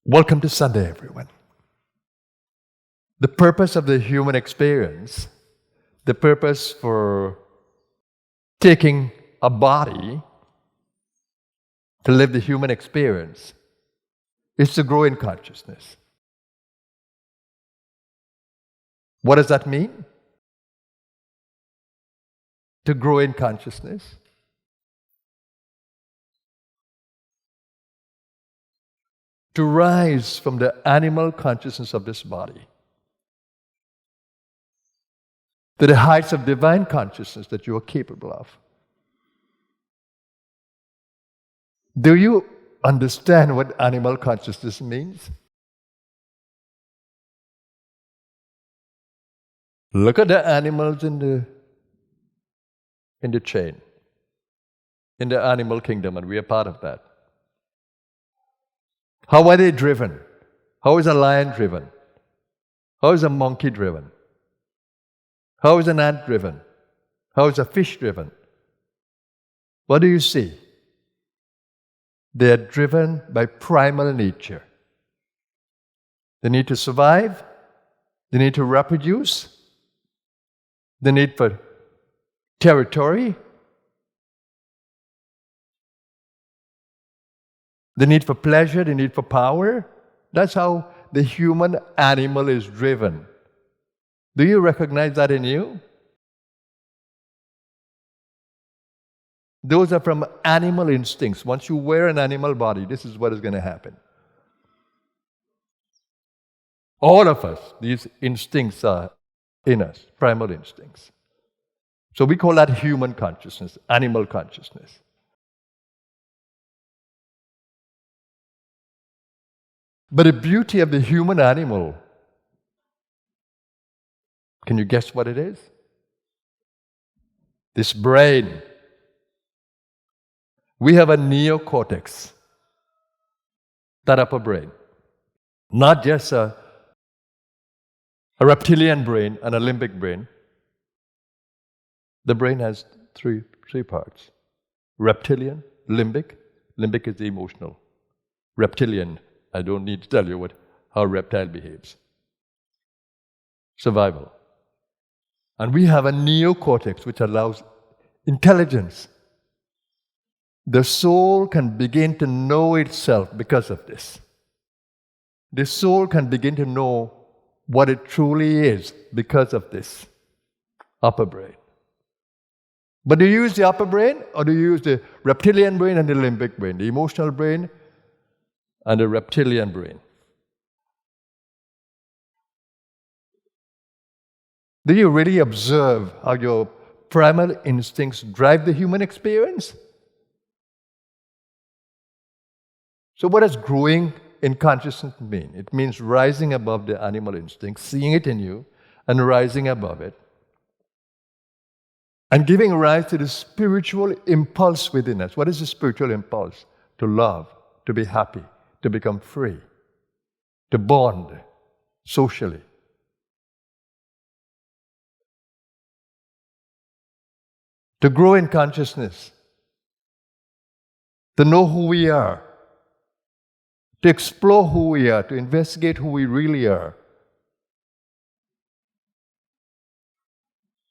Welcome to Sunday, everyone. The purpose of the human experience, the purpose for taking a body to live the human experience is to grow in consciousness. What does that mean? To grow in consciousness. To rise from the animal consciousness of this body to the heights of divine consciousness that you are capable of. Do you understand what animal consciousness means? Look at the animals in the chain, in the animal kingdom, and we are part of that. How are they driven? How is a lion driven? How is a monkey driven? How is an ant driven? How is a fish driven? What do you see? They are driven by primal nature. They need to survive. They need to reproduce. The need for territory. The need for pleasure, the need for power. That's how the human animal is driven. Do you recognize that in you? Those are from animal instincts. Once you wear an animal body, this is what is going to happen. All of us, these instincts are in us, primal instincts. So we call that human consciousness, animal consciousness. But the beauty of the human animal, can you guess what it is? This brain. We have a neocortex, that upper brain. Not just a reptilian brain and a limbic brain. The brain has three parts. Reptilian, limbic. Limbic is the emotional. Reptilian, I don't need to tell you how a reptile behaves. Survival. And we have a neocortex which allows intelligence. The soul can begin to know itself because of this. The soul can begin to know what it truly is because of this upper brain. But do you use the upper brain or do you use the reptilian brain and the limbic brain, the emotional brain and the reptilian brain? Do you really observe how your primal instincts drive the human experience? So what does growing in consciousness mean? It means rising above the animal instinct, seeing it in you, and rising above it. And giving rise to the spiritual impulse within us. What is the spiritual impulse? To love, to be happy, to become free, to bond socially. To grow in consciousness, to know who we are, to explore who we are, to investigate who we really are.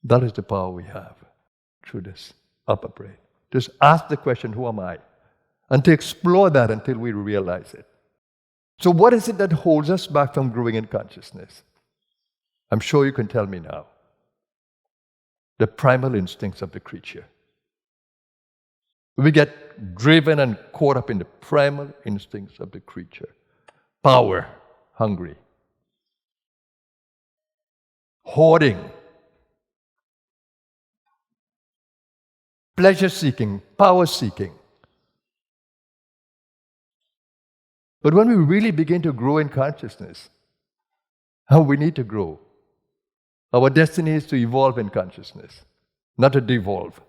That is the power we have through this upper brain. Just ask the question, who am I? And to explore that until we realize it. So what is it that holds us back from growing in consciousness? I'm sure you can tell me now. The primal instincts of the creature. We get driven and caught up in the primal instincts of the creature. Power, hungry. Hoarding. Pleasure-seeking, power-seeking. But when we really begin to grow in consciousness, how we need to grow. Our destiny is to evolve in consciousness, not to devolve,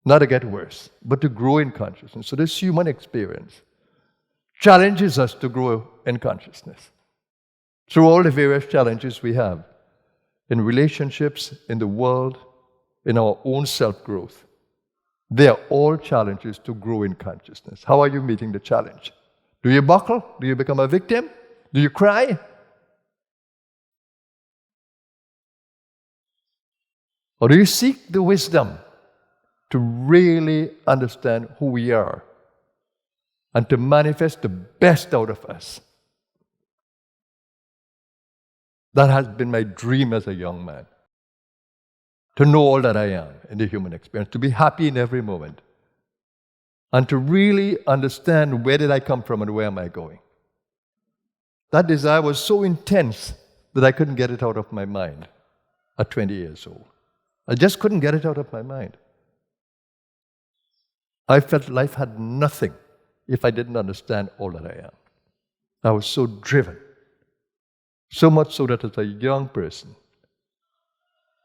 not to get worse, but to grow in consciousness. So this human experience challenges us to grow in consciousness. Through all the various challenges we have in relationships, in the world, in our own self-growth, they are all challenges to grow in consciousness. How are you meeting the challenge? Do you buckle? Do you become a victim? Do you cry? Or do you seek the wisdom to really understand who we are and to manifest the best out of us? That has been my dream as a young man. To know all that I am in the human experience, to be happy in every moment, and to really understand where did I come from and where am I going. That desire was so intense that I couldn't get it out of my mind at 20 years old. I just couldn't get it out of my mind. I felt life had nothing if I didn't understand all that I am. I was so driven. So much so that as a young person,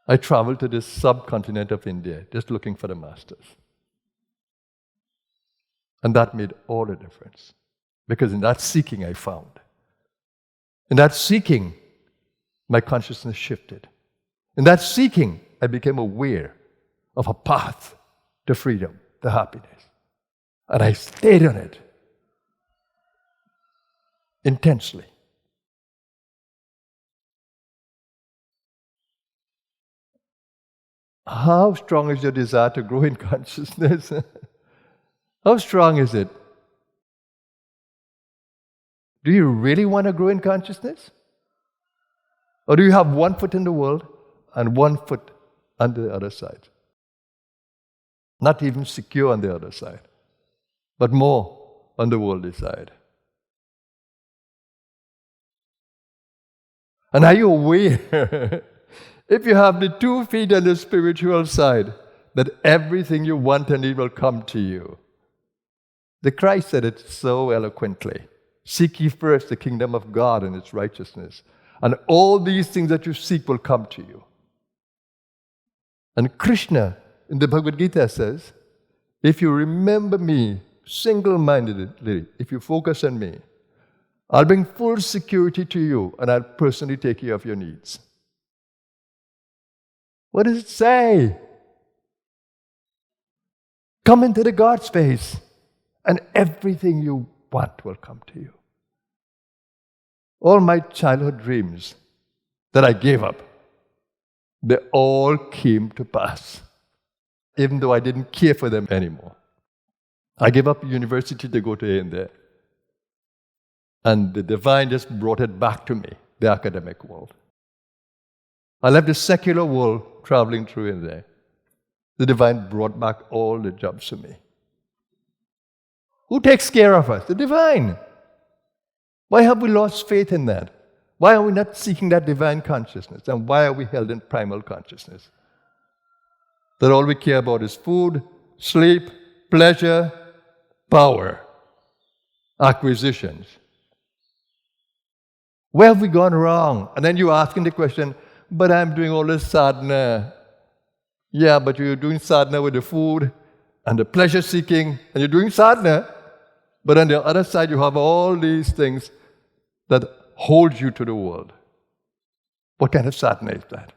I traveled to this subcontinent of India just looking for the masters. And that made all the difference. Because in that seeking I found. In that seeking, my consciousness shifted. In that seeking, I became aware of a path to freedom, to happiness. And I stayed on it intensely. How strong is your desire to grow in consciousness? How strong is it? Do you really want to grow in consciousness? Or do you have one foot in the world and one foot on the other side? Not even secure on the other side, but more on the worldly side. And are you aware, if you have the 2 feet on the spiritual side, that everything you want and need will come to you? The Christ said it so eloquently. Seek ye first the kingdom of God and its righteousness, and all these things that you seek will come to you. And Krishna in the Bhagavad Gita says, if you remember me single-mindedly, if you focus on me, I'll bring full security to you and I'll personally take care of your needs. What does it say? Come into the God space and everything you want will come to you. All my childhood dreams that I gave up, they all came to pass, even though I didn't care for them anymore. I gave up university to go to India, and the divine just brought it back to me, the academic world. I left the secular world traveling through India. The divine brought back all the jobs to me. Who takes care of us? The divine. Why have we lost faith in that? Why are we not seeking that divine consciousness? And why are we held in primal consciousness? That all we care about is food, sleep, pleasure, power, acquisitions. Where have we gone wrong? And then you're asking the question, but I'm doing all this sadhana. Yeah, but you're doing sadhana with the food and the pleasure seeking, and you're doing sadhana. But on the other side, you have all these things that hold you to the world. What kind of sadhana is that?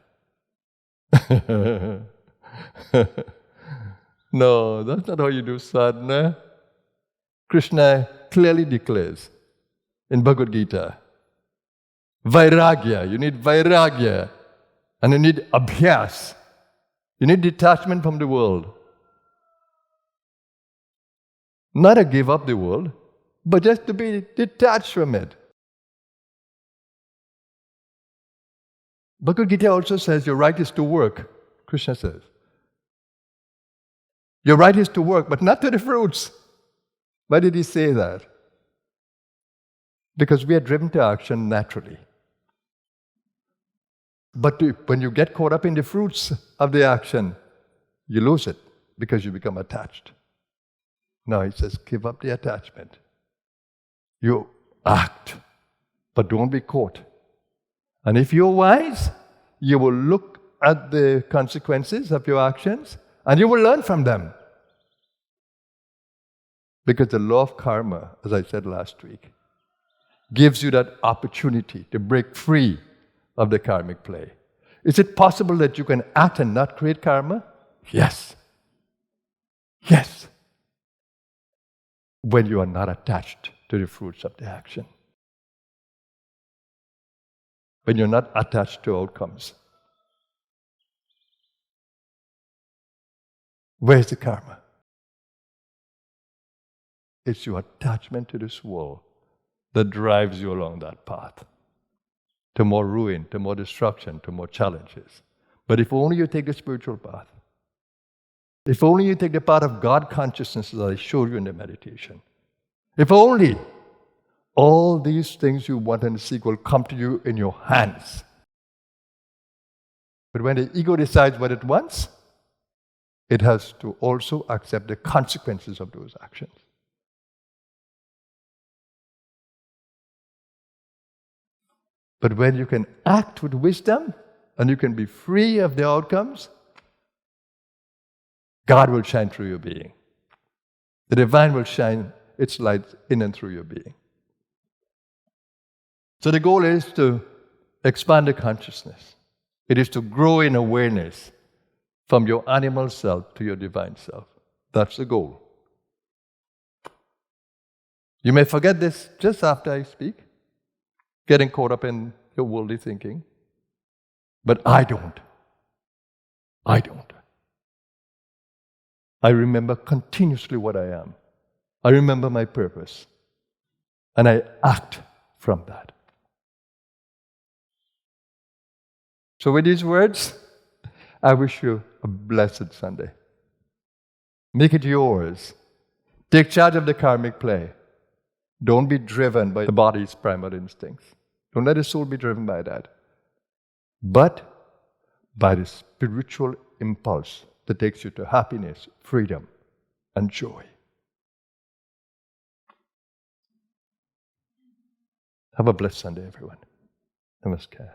No, that's not how you do sadhana. Krishna clearly declares in Bhagavad Gita, vairagya, you need vairagya, and you need abhyas. You need detachment from the world. Not to give up the world, but just to be detached from it. Bhagavad Gita also says your right is to work, Krishna says. Your right is to work, but not to the fruits. Why did he say that? Because we are driven to action naturally. But when you get caught up in the fruits of the action, you lose it because you become attached. No, he says, give up the attachment. You act, but don't be caught. And if you're wise, you will look at the consequences of your actions and you will learn from them. Because the law of karma, as I said last week, gives you that opportunity to break free of the karmic play. Is it possible that you can act and not create karma? Yes. Yes. When you are not attached to to the fruits of the action. When you're not attached to outcomes. Where's the karma? It's your attachment to this world that drives you along that path. To more ruin, to more destruction, to more challenges. But if only you take the spiritual path, if only you take the path of God consciousness that I showed you in the meditation, if only all these things you want and seek will come to you in your hands. But when the ego decides what it wants, it has to also accept the consequences of those actions. But when you can act with wisdom and you can be free of the outcomes, God will shine through your being. The divine will shine its light in and through your being. So the goal is to expand the consciousness. It is to grow in awareness from your animal self to your divine self. That's the goal. You may forget this just after I speak, getting caught up in your worldly thinking. But I don't. I don't. I remember continuously what I am. I remember my purpose. And I act from that. So with these words, I wish you a blessed Sunday. Make it yours. Take charge of the karmic play. Don't be driven by the body's primal instincts. Don't let the soul be driven by that. But by the spiritual impulse that takes you to happiness, freedom, and joy. Have a blessed Sunday, everyone. Namaskar.